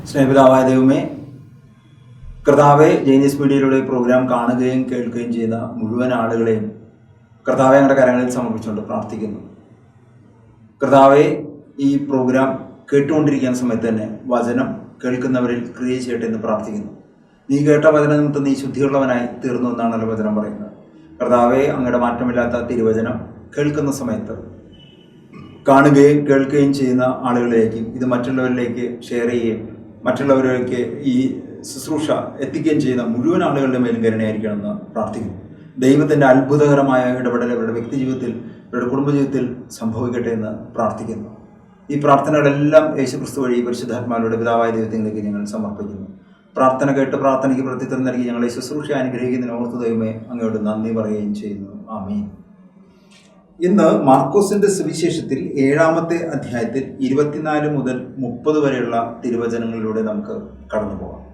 സ്നേഹപിതാവായ ദൈവമേ, കർത്താവെ, ജൈനീസ് മീഡിയയിലൂടെ പ്രോഗ്രാം കാണുകയും കേൾക്കുകയും ചെയ്യുന്ന മുഴുവൻ ആളുകളെയും കർത്താവെ ഞങ്ങളുടെ കരങ്ങളിൽ സമർപ്പിച്ചുകൊണ്ട് പ്രാർത്ഥിക്കുന്നു. കർത്താവെ, ഈ പ്രോഗ്രാം കേട്ടുകൊണ്ടിരിക്കുന്ന സമയത്ത് തന്നെ വചനം കേൾക്കുന്നവരിൽ ക്രിയ ചെയ്യട്ടെ എന്ന് പ്രാർത്ഥിക്കുന്നു. നീ കേട്ട വചനം നിമിത്തം നീ ശുദ്ധിയുള്ളവനായി തീർന്നു എന്നാണല്ലോ വചനം പറയുന്നത്. കർത്താവെ, അങ്ങയുടെ മാറ്റമില്ലാത്ത തിരുവചനം കേൾക്കുന്ന സമയത്ത് കാണുകയും കേൾക്കുകയും ചെയ്യുന്ന ആളുകളിലേക്ക് ഇത് മറ്റുള്ളവരിലേക്ക് ഷെയർ ചെയ്യുകയും മറ്റുള്ളവരിലേക്ക് ഈ ശുശ്രൂഷ എത്തിക്കുകയും ചെയ്യുന്ന മുഴുവൻ ആളുകളുടെ മേലും കരുണയായിരിക്കണമെന്ന് പ്രാർത്ഥിക്കുന്നു. ദൈവത്തിൻ്റെ അത്ഭുതകരമായ ഇടപെടൽ അവരുടെ വ്യക്തിജീവിതത്തിൽ, അവരുടെ കുടുംബജീവിതത്തിൽ സംഭവിക്കട്ടെ എന്ന് പ്രാർത്ഥിക്കുന്നു. ഈ പ്രാർത്ഥനകളെല്ലാം യേശുക്രിസ്തു വഴി പരിശുദ്ധാത്മാവിലൂടെ പിതാവായ ദൈവത്തിലേക്ക് ഞങ്ങൾ സമർപ്പിക്കുന്നു. പ്രാർത്ഥന കേട്ട് പ്രാർത്ഥനയ്ക്ക് പ്രത്യുത്തരം നൽകി ഞങ്ങളെ ശുശ്രൂഷ അനുഗ്രഹിക്കുന്നതിന് ഓർത്ത് ദൈവമേ അങ്ങയോട് നന്ദി പറയുകയും ചെയ്യുന്നു. ആമീൻ. ഇന്ന് മാർക്കോസിന്റെ സുവിശേഷത്തിൽ 7-ാമത്തെ അധ്യായത്തിൽ 24 മുതൽ 30 വരെയുള്ള തിരുവചനങ്ങളിലൂടെ നമുക്ക് കടന്നു പോകാം.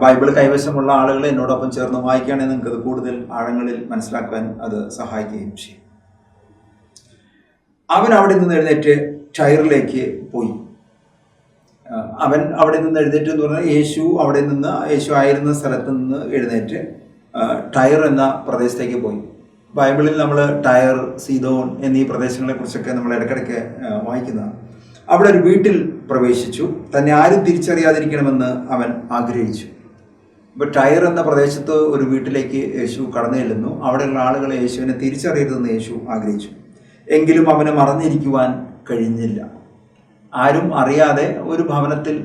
ബൈബിൾ കൈവശമുള്ള ആളുകൾ എന്നോടൊപ്പം ചേർന്ന് വായിക്കുകയാണെങ്കിൽ നിങ്ങൾക്ക് അത് കൂടുതൽ ആഴങ്ങളിൽ മനസ്സിലാക്കാൻ അത് സഹായിക്കുകയും ചെയ്യും. അവൻ അവിടെ നിന്ന് എഴുന്നേറ്റ് ടൈറിലേക്ക് പോയി. അവൻ അവിടെ നിന്ന് എഴുന്നേറ്റ് എന്ന് പറഞ്ഞാൽ യേശു ആയിരുന്ന സ്ഥലത്ത് നിന്ന് എഴുന്നേറ്റ് ടൈർ എന്ന പ്രദേശത്തേക്ക് പോയി. ബൈബിളിൽ നമ്മൾ ടയർ, സീദോൻ എന്നീ പ്രദേശങ്ങളെക്കുറിച്ചൊക്കെ നമ്മൾ ഇടയ്ക്കിടയ്ക്ക് വായിക്കുന്നതാണ്. അവിടെ ഒരു വീട്ടിൽ പ്രവേശിച്ചു. തന്നെ ആരും തിരിച്ചറിയാതിരിക്കണമെന്ന് അവൻ ആഗ്രഹിച്ചു. ഇപ്പോൾ ടയർ എന്ന പ്രദേശത്ത് ഒരു വീട്ടിലേക്ക് യേശു കടന്നു ചെല്ലുന്നു. അവിടെയുള്ള ആളുകളെ യേശുവിനെ തിരിച്ചറിയരുതെന്ന് യേശു ആഗ്രഹിച്ചു. എങ്കിലും അവനെ മറഞ്ഞിരിക്കുവാൻ കഴിഞ്ഞില്ല. ആരും അറിയാതെ ഒരു ഭവനത്തിൽ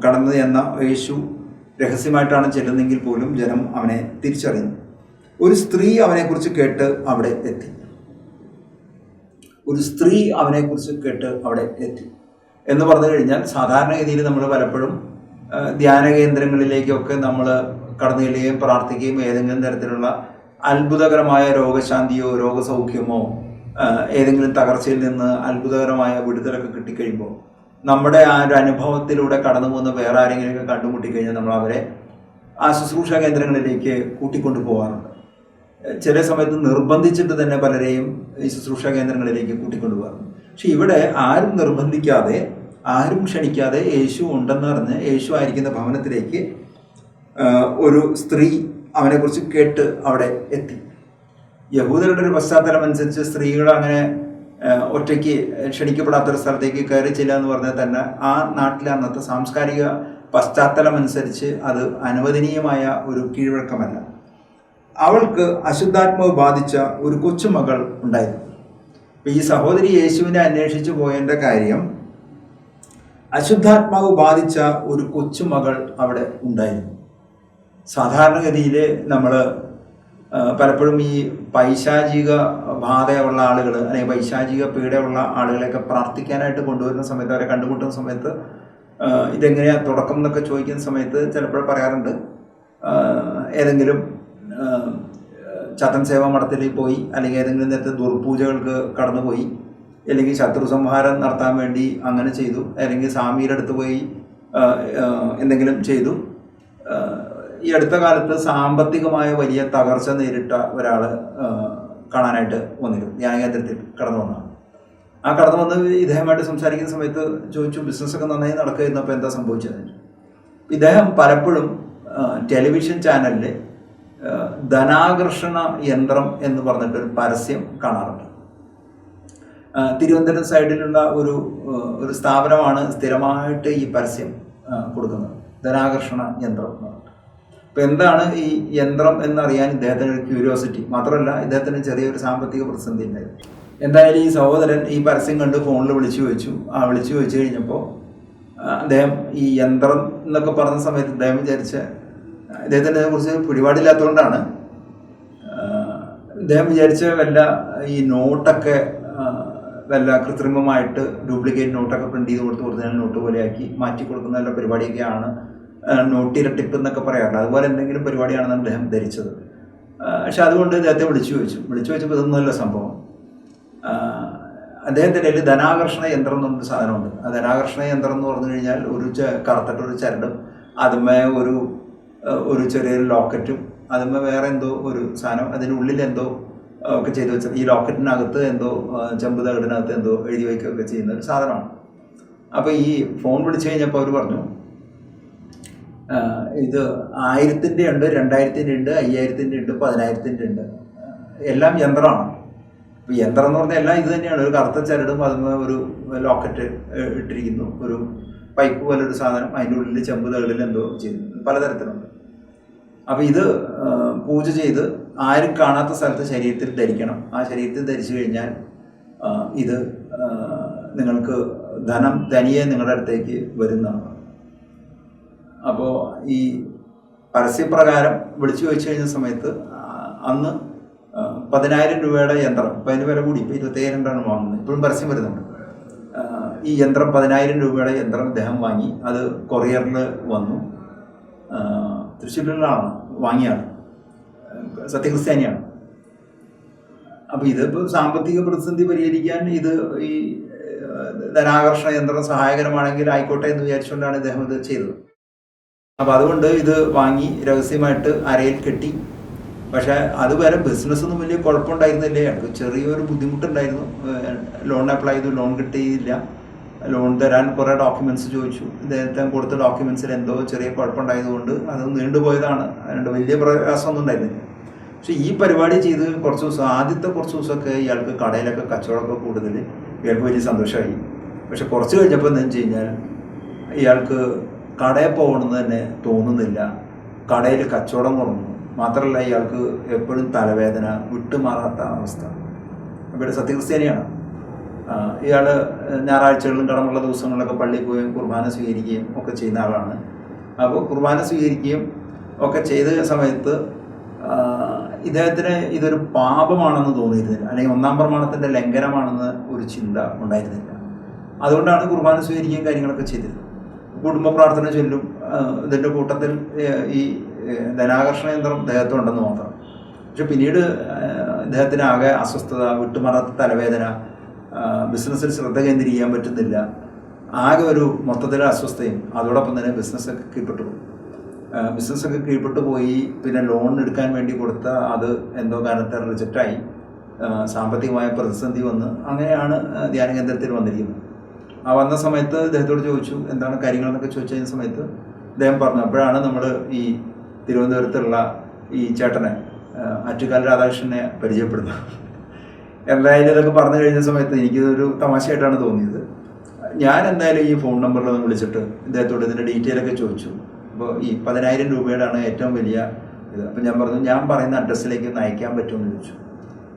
കടന്നു ചെന്ന യേശു രഹസ്യമായിട്ടാണ് ചെല്ലുന്നെങ്കിൽ പോലും ജനം അവനെ തിരിച്ചറിയുന്നു. ഒരു സ്ത്രീ അവനെക്കുറിച്ച് കേട്ട് അവിടെ എത്തി. എന്ന് പറഞ്ഞു കഴിഞ്ഞാൽ സാധാരണഗതിയിൽ നമ്മൾ പലപ്പോഴും ധ്യാന കേന്ദ്രങ്ങളിലേക്കൊക്കെ നമ്മൾ കടന്നു ചെല്ലുകയും പ്രാർത്ഥിക്കുകയും ഏതെങ്കിലും തരത്തിലുള്ള അത്ഭുതകരമായ രോഗശാന്തിയോ രോഗസൗഖ്യമോ ഏതെങ്കിലും തകർച്ചയിൽ നിന്ന് അത്ഭുതകരമായ വിടുതലൊക്കെ കിട്ടിക്കഴിയുമ്പോൾ നമ്മുടെ ആ ഒരു അനുഭവത്തിലൂടെ കടന്നു പോകുന്ന വേറെ ആരെങ്കിലുമൊക്കെ കണ്ടുമുട്ടിക്കഴിഞ്ഞാൽ നമ്മൾ അവരെ ആ ശുശ്രൂഷ കേന്ദ്രങ്ങളിലേക്ക് കൂട്ടിക്കൊണ്ടു പോകാറുണ്ട്. ചില സമയത്ത് നിർബന്ധിച്ചിട്ട് തന്നെ പലരെയും ഈ ശുശ്രൂഷ കേന്ദ്രങ്ങളിലേക്ക് കൂട്ടിക്കൊണ്ടുപോകാറുണ്ട്. പക്ഷെ ഇവിടെ ആരും നിർബന്ധിക്കാതെ, ആരും ക്ഷണിക്കാതെ യേശു ഉണ്ടെന്ന് പറഞ്ഞ് യേശു ആയിരിക്കുന്ന ഭവനത്തിലേക്ക് ഒരു സ്ത്രീ അവനെക്കുറിച്ച് കേട്ട് അവിടെ എത്തി. യഹൂദരുടെ ഒരു പശ്ചാത്തലം അനുസരിച്ച് സ്ത്രീകൾ അങ്ങനെ ഒറ്റയ്ക്ക് ക്ഷണിക്കപ്പെടാത്തൊരു സ്ഥലത്തേക്ക് കയറി ചെല്ലുക എന്ന് പറഞ്ഞാൽ തന്നെ ആ നാട്ടിലെ അന്നത്തെ സാംസ്കാരിക പശ്ചാത്തലം അനുസരിച്ച് അത് അനുവദനീയമായ ഒരു കീഴ്വഴക്കമല്ല. അവൾക്ക് അശുദ്ധാത്മാവ് ബാധിച്ച ഒരു കൊച്ചുമകൾ ഉണ്ടായിരുന്നു. ഈ സഹോദരി യേശുവിനെ അന്വേഷിച്ചു പോയതിൻ്റെ കാര്യം അശുദ്ധാത്മാവ് ബാധിച്ച ഒരു കൊച്ചുമകൾ അവിടെ ഉണ്ടായിരുന്നു. സാധാരണഗതിയിൽ നമ്മൾ പലപ്പോഴും ഈ പൈശാചിക ബാധയുള്ള ആളുകൾ അല്ലെങ്കിൽ പൈശാചിക പീഡയുള്ള ആളുകളെയൊക്കെ പ്രാർത്ഥിക്കാനായിട്ട് കൊണ്ടുവരുന്ന സമയത്ത്, അവരെ കണ്ടുമുട്ടുന്ന സമയത്ത് ഇതെങ്ങനെയാണ് തുടക്കം എന്നൊക്കെ ചോദിക്കുന്ന സമയത്ത് ചിലപ്പോൾ പറയാറുണ്ട്, ഏതെങ്കിലും ചത്തൻ സേവാ മഠത്തിൽ പോയി, അല്ലെങ്കിൽ ഏതെങ്കിലും നേരത്തെ ദുർപൂജകൾക്ക് കടന്നുപോയി, അല്ലെങ്കിൽ ശത്രു സംഹാരം നടത്താൻ വേണ്ടി അങ്ങനെ ചെയ്തു, അല്ലെങ്കിൽ സ്വാമിയുടെ അടുത്ത് പോയി എന്തെങ്കിലും ചെയ്തു. ഈ അടുത്ത കാലത്ത് സാമ്പത്തികമായ വലിയ തകർച്ച നേരിട്ട ഒരാൾ കാണാനായിട്ട് വന്നിരുന്നു. ധ്യാനകേന്ദ്രത്തിൽ കടന്നു വന്നതാണ്. ആ കടന്നു വന്ന് ഇദ്ദേഹമായിട്ട് സംസാരിക്കുന്ന സമയത്ത് ചോദിച്ചു, ബിസിനസ്സൊക്കെ നന്നായി നടക്കുകയായിരുന്നപ്പോൾ എന്താ സംഭവിച്ചത്? ഇദ്ദേഹം പലപ്പോഴും ടെലിവിഷൻ ചാനലിൽ ധനാകർഷണ യന്ത്രം എന്ന് പറഞ്ഞിട്ടൊരു പരസ്യം കാണാറുണ്ട്. തിരുവനന്തപുരം സൈഡിലുള്ള ഒരു സ്ഥാപനമാണ് സ്ഥിരമായിട്ട് ഈ പരസ്യം കൊടുക്കുന്നത്, ധനാകർഷണ യന്ത്രം എന്ന് പറഞ്ഞിട്ട്. അപ്പോൾ എന്താണ് ഈ യന്ത്രം എന്നറിയാൻ ഇദ്ദേഹത്തിന് ഒരു ക്യൂരിയോസിറ്റി. മാത്രമല്ല ഇദ്ദേഹത്തിന് ചെറിയൊരു സാമ്പത്തിക പ്രതിസന്ധി ഉണ്ടായിരുന്നു. എന്തായാലും ഈ സഹോദരൻ ഈ പരസ്യം കണ്ട് ഫോണിൽ വിളിച്ചു ചോദിച്ചു കഴിഞ്ഞപ്പോൾ അദ്ദേഹം ഈ യന്ത്രം എന്നൊക്കെ പറഞ്ഞ സമയത്ത് ഇദ്ദേഹത്തിനെ കുറിച്ച് പിടിപാടില്ലാത്തതുകൊണ്ടാണ് ഇദ്ദേഹം വിചാരിച്ച വല്ല ഈ നോട്ടൊക്കെ വല്ല കൃത്രിമമായിട്ട് ഡ്യൂപ്ലിക്കേറ്റ് നോട്ടൊക്കെ പ്രിന്റ് ചെയ്ത് കൊടുത്ത് ഒറിജിനൽ നോട്ട് പോലെയാക്കി മാറ്റി കൊടുക്കുന്ന വല്ല പരിപാടിയൊക്കെയാണ്, നോട്ടിരട്ടിപ്പ് എന്നൊക്കെ പറയാറുണ്ട്. അതുപോലെ എന്തെങ്കിലും പരിപാടിയാണെന്ന് അദ്ദേഹം ധരിച്ചത്. പക്ഷെ അതുകൊണ്ട് ഇദ്ദേഹത്തെ വിളിച്ചു ചോദിച്ചപ്പോൾ ഇതൊന്നുമല്ല സംഭവം. അദ്ദേഹത്തിൻ്റെ കയ്യിൽ ധനാകർഷണ യന്ത്രം എന്നൊരു സാധനമുണ്ട്. ആ ധനാകർഷണ യന്ത്രം എന്ന് പറഞ്ഞു കഴിഞ്ഞാൽ ഒരു കറുത്തിട്ടൊരു ചരടും അതുമേ ഒരു ചെറിയൊരു ലോക്കറ്റും അതുമേ വേറെ എന്തോ ഒരു സാധനം, അതിനുള്ളിൽ എന്തോ ഒക്കെ ചെയ്ത് വെച്ചത്. ഈ ലോക്കറ്റിനകത്ത് എന്തോ ചെമ്പ് തകിടിനകത്ത് എന്തോ എഴുതി വയ്ക്കുകയൊക്കെ ചെയ്യുന്ന ഒരു സാധനമാണ്. അപ്പോൾ ഈ ഫോൺ വിളിച്ചു കഴിഞ്ഞപ്പോൾ അവർ പറഞ്ഞു, ഇത് 1000-ൻ്റെ ഉണ്ട്, 2000-ൻ്റെ ഉണ്ട്, 5000-ൻ്റെ ഉണ്ട്, 10,000-ൻ്റെ ഉണ്ട്. എല്ലാം യന്ത്രമാണ്. ഇപ്പോൾ യന്ത്രം എന്ന് പറഞ്ഞാൽ എല്ലാം ഇത് തന്നെയാണ്. ഒരു കറുത്ത ചരടും അതിന് ഒരു ലോക്കറ്റ് ഇട്ടിരിക്കുന്നു, ഒരു പൈപ്പ് പോലെ ഒരു സാധനം, അതിൻ്റെ ഉള്ളിൽ ചെമ്പ് തകളിൽ എന്തോ ചെയ്യുന്നു, പലതരത്തിലുണ്ട്. അപ്പോൾ ഇത് പൂജ ചെയ്ത് ആരും കാണാത്ത സ്ഥലത്ത് ശരീരത്തിൽ ധരിക്കണം. ആ ശരീരത്തിൽ ധരിച്ചു കഴിഞ്ഞാൽ ഇത് നിങ്ങൾക്ക് ധനിയെ നിങ്ങളുടെ അടുത്തേക്ക് വരുന്നതാണ്. അപ്പോൾ ഈ പരസ്യപ്രകാരം വിളിച്ചു ചോദിച്ചു കഴിഞ്ഞ സമയത്ത് അന്ന് 10,000 രൂപയുടെ യന്ത്രം, ഇപ്പം അതിന് വില കൂടി, ഇപ്പോൾ 27,000 വാങ്ങുന്നത്, ഇപ്പോഴും പരസ്യം വരുന്നുണ്ട്. ഈ യന്ത്രം 10,000 രൂപയുടെ യന്ത്രം അദ്ദേഹം വാങ്ങി. അത് കൊറിയറിൽ വന്നു. തൃശ്ശൂരിലുള്ള ആളാണ്, വാങ്ങിയാണ്, സത്യക്രിസ്ത്യാനിയാണ്. അപ്പോൾ ഇതിപ്പോൾ സാമ്പത്തിക പ്രതിസന്ധി പരിഹരിക്കാൻ ഇത് ഈ ധനാകർഷണ യന്ത്രം സഹായകരമാണെങ്കിൽ ആയിക്കോട്ടെ എന്ന് വിചാരിച്ചുകൊണ്ടാണ് ഇദ്ദേഹം ഇത് ചെയ്തത്. അപ്പോൾ അതുകൊണ്ട് ഇത് വാങ്ങി രഹസ്യമായിട്ട് അരയിൽ കെട്ടി. പക്ഷേ അതുവരെ ബിസിനസ്സൊന്നും വലിയ കുഴപ്പമുണ്ടായിരുന്നില്ല. ഞങ്ങൾക്ക് ചെറിയൊരു ബുദ്ധിമുട്ടുണ്ടായിരുന്നു. ലോൺ അപ്ലൈ ചെയ്തു, ലോൺ കിട്ടിയില്ല. ലോൺ തരാൻ കുറേ ഡോക്യുമെൻറ്റ്സ് ചോദിച്ചു. ഇദ്ദേഹത്തെ കൊടുത്ത ഡോക്യുമെൻറ്റ്സിൽ എന്തോ ചെറിയ കുഴപ്പമുണ്ടായതുകൊണ്ട് അത് നീണ്ടുപോയതാണ്. അതുകൊണ്ട് വലിയ പ്രയാസമൊന്നും ഉണ്ടായിരുന്നില്ല. പക്ഷേ ഈ പരിപാടി ചെയ്ത് കുറച്ച് ദിവസം, ആദ്യത്തെ കുറച്ച് ദിവസമൊക്കെ ഇയാൾക്ക് കടയിലൊക്കെ കച്ചവടമൊക്കെ കൂടുതൽ, ഇയാൾക്ക് വലിയ സന്തോഷമായി. പക്ഷെ കുറച്ച് കഴിഞ്ഞപ്പോൾ എന്താണെന്ന് വെച്ച് കഴിഞ്ഞാൽ ഇയാൾക്ക് കടയിൽ പോകണമെന്ന് തന്നെ തോന്നുന്നില്ല. കടയിൽ കച്ചവടം കുറഞ്ഞു. മാത്രമല്ല ഇയാൾക്ക് എപ്പോഴും തലവേദന, വിട്ടുമാറാത്ത അവസ്ഥ. ഇവിടെ സത്യക്രിസ്ത്യാനിയാണ്. ഇയാൾ ഞായറാഴ്ചകളിലും കടമുള്ള ദിവസങ്ങളിലൊക്കെ പള്ളിയിൽ പോവുകയും കുർബാന സ്വീകരിക്കുകയും ഒക്കെ ചെയ്യുന്ന ആളാണ്. അപ്പോൾ കുർബാന സ്വീകരിക്കുകയും ഒക്കെ ചെയ്ത സമയത്ത് ഇദ്ദേഹത്തിന് ഇതൊരു പാപമാണെന്ന് തോന്നിയിരുന്നില്ല, അല്ലെങ്കിൽ ഒന്നാം പ്രമാണത്തിൻ്റെ ലംഘനമാണെന്ന് ഒരു ചിന്ത ഉണ്ടായിരുന്നില്ല. അതുകൊണ്ടാണ് കുർബാന സ്വീകരിക്കുകയും കാര്യങ്ങളൊക്കെ ചെയ്തത്. കുടുംബ പ്രാർത്ഥന ചൊല്ലും. ഇതിൻ്റെ കൂട്ടത്തിൽ ഈ ധനാകർഷണ യന്ത്രം ഇദ്ദേഹത്തുണ്ടെന്ന് മാത്രം. പക്ഷെ പിന്നീട് ഇദ്ദേഹത്തിന് ആകെ അസ്വസ്ഥത, വിട്ടുമാറാത്ത തലവേദന, ബിസിനസ്സിൽ ശ്രദ്ധ കേന്ദ്രീകരിക്കാൻ പറ്റുന്നില്ല, ആകെ ഒരു മൊത്തത്തിലെ അസ്വസ്ഥയും. അതോടൊപ്പം തന്നെ ബിസിനസ്സൊക്കെ കീഴ്പ്പെട്ടു പോയി. പിന്നെ ലോൺ എടുക്കാൻ വേണ്ടി കൊടുത്ത അത് എന്തോ കാരണത്താൽ റിജക്റ്റായി. സാമ്പത്തികമായ പ്രതിസന്ധി വന്ന് അങ്ങനെയാണ് ധ്യാന കേന്ദ്രത്തിൽ വന്നിരിക്കുന്നത്. ആ വന്ന സമയത്ത് ഇദ്ദേഹത്തോട് ചോദിച്ചു എന്താണ് കാര്യങ്ങളെന്നൊക്കെ ചോദിച്ചു കഴിഞ്ഞ സമയത്ത് ഇദ്ദേഹം പറഞ്ഞു. അപ്പോഴാണ് നമ്മൾ ഈ തിരുവനന്തപുരത്തുള്ള ഈ ചേട്ടനെ, ആറ്റുകാൽ രാധാകൃഷ്ണനെ പരിചയപ്പെടുന്നത്. എന്തായാലും ഇതൊക്കെ പറഞ്ഞു കഴിഞ്ഞ സമയത്ത് എനിക്കിതൊരു തമാശയായിട്ടാണ് തോന്നിയത്. ഞാൻ എന്തായാലും ഈ ഫോൺ നമ്പറിലൊന്ന് വിളിച്ചിട്ട് ഇദ്ദേഹത്തോട് ഇതിൻ്റെ ഡീറ്റെയിലൊക്കെ ചോദിച്ചു. അപ്പോൾ ഈ 10,000 രൂപയുടെയാണ് ഏറ്റവും വലിയ ഇത്. അപ്പം ഞാൻ പറഞ്ഞു ഞാൻ പറയുന്ന അഡ്രസ്സിലേക്ക് ഒന്ന് അയക്കാൻ പറ്റുമെന്ന് ചോദിച്ചു.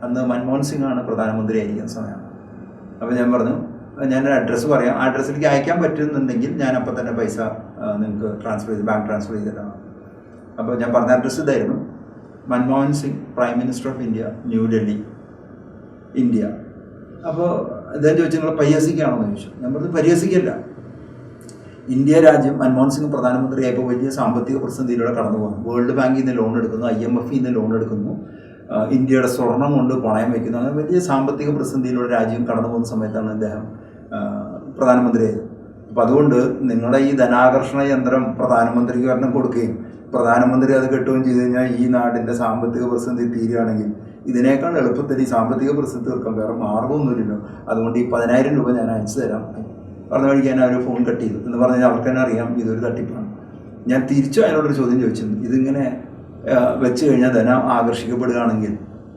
അന്ന് മൻമോഹൻ സിംഗ് ആണ് പ്രധാനമന്ത്രി ആയിരിക്കുന്ന സമയമാണ്. അപ്പോൾ ഞാൻ പറഞ്ഞു ഞാനൊരു അഡ്രസ്സ് പറയാം, ആ അഡ്രസ്സിലേക്ക് അയക്കാൻ പറ്റുന്നുണ്ടെങ്കിൽ ഞാൻ അപ്പം തന്നെ പൈസ നിങ്ങൾക്ക് ബാങ്ക് ട്രാൻസ്ഫർ ചെയ്ത് തരാം. അപ്പോൾ ഞാൻ പറഞ്ഞ അഡ്രസ്സ് ഇതായിരുന്നു: Manmohan Singh, prime minister of India, New Delhi, India. അപ്പോൾ അദ്ദേഹം ചോദിച്ചു നിങ്ങൾ പരിഹസിക്കുകയാണെന്ന് ചോദിച്ചു. ഞാൻ പറഞ്ഞു പരിഹസിക്കല്ല. ഇന്ത്യ രാജ്യം മൻമോഹൻ സിംഗ് പ്രധാനമന്ത്രിയായപ്പോൾ വലിയ സാമ്പത്തിക പ്രതിസന്ധിയിലൂടെ കടന്നു പോകുന്നു. വേൾഡ് ബാങ്കിൽ നിന്ന് ലോൺ എടുക്കുന്നു, IMF-ൽ നിന്ന് ലോൺ എടുക്കുന്നു, ഇന്ത്യയുടെ സ്വർണം കൊണ്ട് പണയം വയ്ക്കുന്നു. അങ്ങനെ വലിയ സാമ്പത്തിക പ്രതിസന്ധിയിലൂടെ രാജ്യം കടന്നു പോകുന്ന സമയത്താണ് അദ്ദേഹം പ്രധാനമന്ത്രിയായത്. അപ്പം അതുകൊണ്ട് നിങ്ങളുടെ ഈ ധനാകർഷണ യന്ത്രം പ്രധാനമന്ത്രിക്ക് ഒരെണ്ണം കൊടുക്കുകയും പ്രധാനമന്ത്രി അത് കെട്ടുകയും ചെയ്ത് കഴിഞ്ഞാൽ ഈ നാടിൻ്റെ സാമ്പത്തിക പ്രതിസന്ധി തീരുകയാണെങ്കിൽ ഇതിനേക്കാൾ എളുപ്പത്തിൽ ഈ സാമ്പത്തിക പ്രതിസന്ധി തീർക്കാൻ വേറെ മാർഗമൊന്നുമില്ലല്ലോ. അതുകൊണ്ട് ഈ 10,000 രൂപ ഞാൻ അയച്ചു തരാം. പറഞ്ഞ വഴിക്ക് ഞാൻ ഒരു ഫോൺ കട്ട് ചെയ്തു എന്ന് പറഞ്ഞാൽ അവർക്ക് തന്നെ അറിയാം ഇതൊരു തട്ടിപ്പാണ്. ഞാൻ തിരിച്ചു അതിനോടൊരു ചോദ്യം ചോദിച്ചിരുന്നു. ഇതിങ്ങനെ വെച്ച് കഴിഞ്ഞാൽ ധനം ആകർഷിക്കപ്പെടുകയാണെങ്കിൽ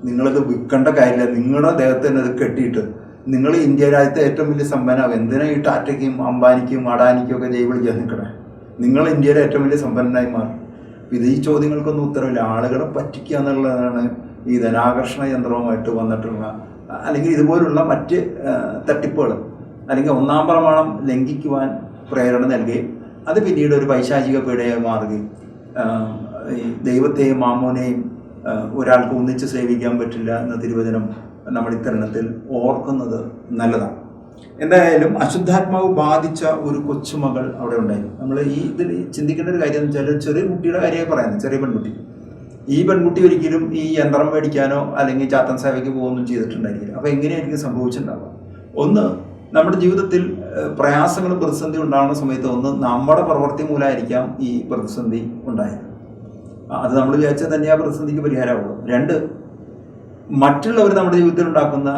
നിങ്ങളത് വിൽക്കേണ്ട കാര്യമില്ല. നിങ്ങളുടെ ദേഹത്ത് തന്നെ അത് കെട്ടിയിട്ട് നിങ്ങൾ ഇന്ത്യ രാജ്യത്തെ ഏറ്റവും വലിയ സമ്പന്നാവും. എന്തിനാ ഈ ടാറ്റയ്ക്കും അംബാനിക്കും അഡാനിക്കും ഒക്കെ ജയ് വിളിക്കാൻ നിൽക്കണേ? നിങ്ങൾ ഇന്ത്യയിലെ ഏറ്റവും വലിയ സമ്പന്നനായി മാറും. ഇത് ഈ ചോദ്യങ്ങൾക്കൊന്നും ഉത്തരവില്ല. ആളുകളെ പറ്റിക്കുക എന്നുള്ളതാണ് ഈ ധനാകർഷണ യന്ത്രവുമായിട്ട് വന്നിട്ടുള്ള, അല്ലെങ്കിൽ ഇതുപോലുള്ള മറ്റ് തട്ടിപ്പുകൾ, അല്ലെങ്കിൽ ഒന്നാം പ്രമാണം ലംഘിക്കുവാൻ പ്രേരണ നൽകുകയും അത് പിന്നീട് ഒരു പൈശാചിക പീഡയായി മാറുകയും ഈ ദൈവത്തെയും മാമോനെയും ഒരാൾക്ക് ഒന്നിച്ച് സേവിക്കാൻ പറ്റില്ല എന്ന തിരുവചനം നമ്മൾ ഇത്തരണത്തിൽ ഓർക്കുന്നത് നല്ലതാണ്. എന്തായാലും അശുദ്ധാത്മാവ് ബാധിച്ച ഒരു കൊച്ചുമകൾ അവിടെ ഉണ്ടായിരുന്നു. നമ്മൾ ഈ ഇതിൽ ചിന്തിക്കേണ്ട ഒരു കാര്യം എന്ന് വെച്ചാൽ ചെറിയ കുട്ടിയുടെ കാര്യമായി പറയുന്നത്, ചെറിയ പെൺകുട്ടി. ഈ പെൺകുട്ടി ഒരിക്കലും ഈ യന്ത്രം മേടിക്കാനോ അല്ലെങ്കിൽ ചാത്തൻ സേവയ്ക്ക് പോകുകയൊന്നും ചെയ്തിട്ടുണ്ടായിരിക്കില്ല. അപ്പോൾ എങ്ങനെയായിരിക്കും സംഭവിച്ചിട്ടുണ്ടാവുക? ഒന്ന്, നമ്മുടെ ജീവിതത്തിൽ പ്രയാസങ്ങളും പ്രതിസന്ധി ഉണ്ടാകുന്ന സമയത്ത് ഒന്ന് നമ്മുടെ പ്രവൃത്തി മൂലമായിരിക്കാം ഈ പ്രതിസന്ധി ഉണ്ടായത്. അത് നമ്മൾ വിചാരിച്ചാൽ തന്നെ ആ പ്രതിസന്ധിക്ക് പരിഹാരമാവുള്ളൂ. രണ്ട്, മറ്റുള്ളവർ നമ്മുടെ ജീവിതത്തിൽ ഉണ്ടാക്കുന്ന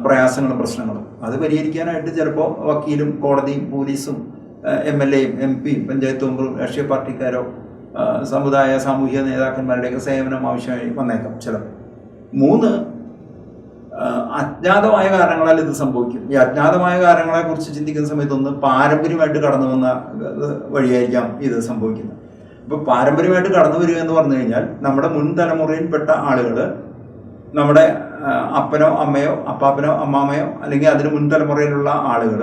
പ്രയാസങ്ങളും പ്രശ്നങ്ങളും അത് പരിഹരിക്കാനായിട്ട് ചിലപ്പോൾ വക്കീലും കോടതിയും പോലീസും MLA യും MP യും പഞ്ചായത്ത് മെമ്പറും രാഷ്ട്രീയ പാർട്ടിക്കാരോ സമുദായ സാമൂഹിക നേതാക്കന്മാരുടെയൊക്കെ സേവനം ആവശ്യമായി വന്നേക്കാം ചിലപ്പോൾ. 3, അജ്ഞാതമായ കാരണങ്ങളാൽ ഇത് സംഭവിക്കും. ഈ അജ്ഞാതമായ കാരണങ്ങളെ കുറിച്ച് ചിന്തിക്കുന്ന സമയത്ത് ഒന്ന് പാരമ്പര്യമായിട്ട് കടന്നു വന്ന വഴിയായിരിക്കാം ഇത് സംഭവിക്കുന്നത്. ഇപ്പോൾ പാരമ്പര്യമായിട്ട് കടന്നു വരിക എന്ന് പറഞ്ഞു കഴിഞ്ഞാൽ നമ്മുടെ മുൻ തലമുറയിൽപ്പെട്ട ആളുകൾ നമ്മുടെ അപ്പനോ അമ്മയോ അപ്പാപ്പനോ അമ്മാമ്മയോ അല്ലെങ്കിൽ അതിന് മുൻ തലമുറയിലുള്ള ആളുകൾ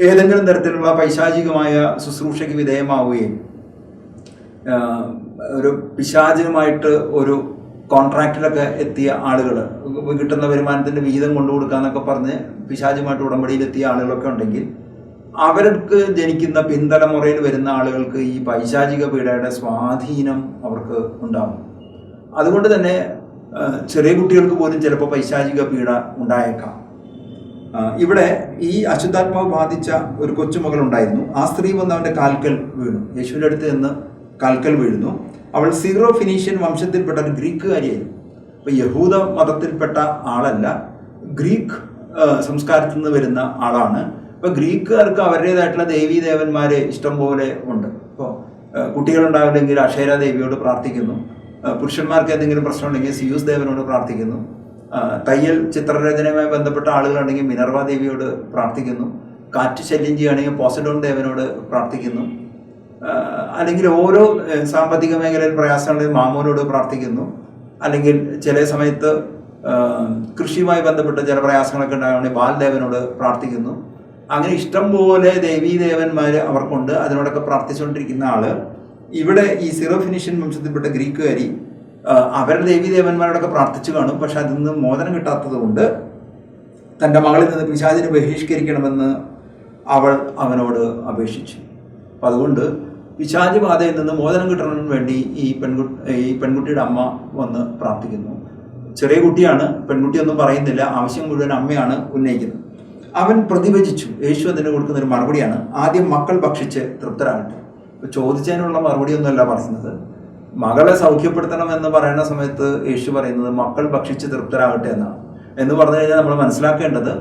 ഏതെങ്കിലും തരത്തിലുള്ള പൈശാചികമായ ശുശ്രൂഷയ്ക്ക് വിധേയമാവുകയും ഒരു പിശാചികമായിട്ട് ഒരു കോൺട്രാക്റ്റിലൊക്കെ എത്തിയ ആളുകൾ, കിട്ടുന്ന വരുമാനത്തിൻ്റെ വിഹിതം കൊണ്ടു കൊടുക്കാന്നൊക്കെ പറഞ്ഞ് പിശാചുമായിട്ട് ഉടമ്പടിയിലെത്തിയ ആളുകളൊക്കെ ഉണ്ടെങ്കിൽ അവർക്ക് ജനിക്കുന്ന പിൻതലമുറയിൽ വരുന്ന ആളുകൾക്ക് ഈ പൈശാചിക പീഡയുടെ സ്വാധീനം അവർക്ക് ഉണ്ടാകും. അതുകൊണ്ട് തന്നെ ചെറിയ കുട്ടികൾക്ക് പോലും ചിലപ്പോൾ പൈശാചിക പീഡ ഉണ്ടായേക്കാം. ഇവിടെ ഈ അശുദ്ധാത്മാവ് ബാധിച്ച ഒരു കൊച്ചുമകൾ ഉണ്ടായിരുന്നു. ആ സ്ത്രീ വന്ന് അവൻ്റെ കാൽക്കൽ വീണു. യേശുവിൻ്റെ അടുത്ത് നിന്ന് കാൽക്കൽ വീഴുന്നു. അവൾ സീറോ ഫിനീഷ്യൻ വംശത്തിൽപ്പെട്ട ഒരു ഗ്രീക്കുകാരിയായിരുന്നു. അപ്പോൾ യഹൂദ മതത്തിൽപ്പെട്ട ആളല്ല, ഗ്രീക്ക് സംസ്കാരത്തിൽ നിന്ന് വരുന്ന ആളാണ്. ഇപ്പോൾ ഗ്രീക്കുകാർക്ക് അവരുടേതായിട്ടുള്ള ദേവീദേവന്മാരെ ഇഷ്ടം പോലെ ഉണ്ട്. ഇപ്പോൾ കുട്ടികളുണ്ടാവില്ലെങ്കിൽ അക്ഷേര ദേവിയോട് പ്രാർത്ഥിക്കുന്നു. പുരുഷന്മാർക്ക് എന്തെങ്കിലും പ്രശ്നം ഉണ്ടെങ്കിൽ സിയൂസ് ദേവനോട് പ്രാർത്ഥിക്കുന്നു. തയ്യൽ ചിത്രരചനയുമായി ബന്ധപ്പെട്ട ആളുകളുണ്ടെങ്കിൽ മിനർവ ദേവിയോട് പ്രാർത്ഥിക്കുന്നു. കാറ്റ് ശല്യം ചെയ്യുകയാണെങ്കിൽ പോസഡോൺ ദേവനോട് പ്രാർത്ഥിക്കുന്നു. അല്ലെങ്കിൽ ഓരോ സാമ്പത്തിക മേഖലയിൽ പ്രയാസങ്ങളിൽ മാമോനോട് പ്രാർത്ഥിക്കുന്നു. അല്ലെങ്കിൽ ചില സമയത്ത് കൃഷിയുമായി ബന്ധപ്പെട്ട ചില പ്രയാസങ്ങളൊക്കെ ഉണ്ടാകുകയാണെങ്കിൽ ബാൽദേവനോട് പ്രാർത്ഥിക്കുന്നു. അങ്ങനെ ഇഷ്ടം പോലെ ദേവീദേവന്മാർ അവർക്കുണ്ട്. അതിനോടൊക്കെ പ്രാർത്ഥിച്ചുകൊണ്ടിരിക്കുന്ന ആള് ഇവിടെ ഈ സീറോ ഫിനീഷ്യൻ വംശത്തിൽപ്പെട്ട ഗ്രീക്കുകാരി അവരുടെ ദേവീദേവന്മാരോടൊക്കെ പ്രാർത്ഥിച്ചു കാണും. പക്ഷെ അതിൽ നിന്ന് മോചനം കിട്ടാത്തത് കൊണ്ട് തൻ്റെ മകളിൽ നിന്ന് പിശാചിനെ ബഹിഷ്കരിക്കണമെന്ന് അവൾ അവനോട് അപേക്ഷിച്ചു. അപ്പം അതുകൊണ്ട് പിശാച് ബാധയിൽ നിന്ന് മോചനം കിട്ടണമെന്ന് വേണ്ടി ഈ പെൺകുട്ടിയുടെ അമ്മ വന്ന് പ്രാർത്ഥിക്കുന്നു. ചെറിയ കുട്ടിയാണ്, പെൺകുട്ടിയൊന്നും പറയുന്നില്ല, ആവശ്യം മുഴുവൻ അമ്മയാണ് ഉന്നയിക്കുന്നത്. അവൻ പ്രതിഭജിച്ചു. യേശു അതിന് കൊടുക്കുന്ന ഒരു മറുപടിയാണ്, ആദ്യം മക്കൾ ഭക്ഷിച്ച് തൃപ്തരാകട്ടെ. ഇപ്പോൾ ചോദിച്ചതിനുള്ള മറുപടിയൊന്നുമല്ല പറയുന്നത്. മകളെ സൗഖ്യപ്പെടുത്തണം എന്ന് പറയുന്ന സമയത്ത് യേശു പറയുന്നത് മക്കൾ ഭക്ഷിച്ച് തൃപ്തരാകട്ടെ എന്നാണ്. എന്ന് പറഞ്ഞു കഴിഞ്ഞാൽ നമ്മൾ മനസ്സിലാക്കേണ്ടത്,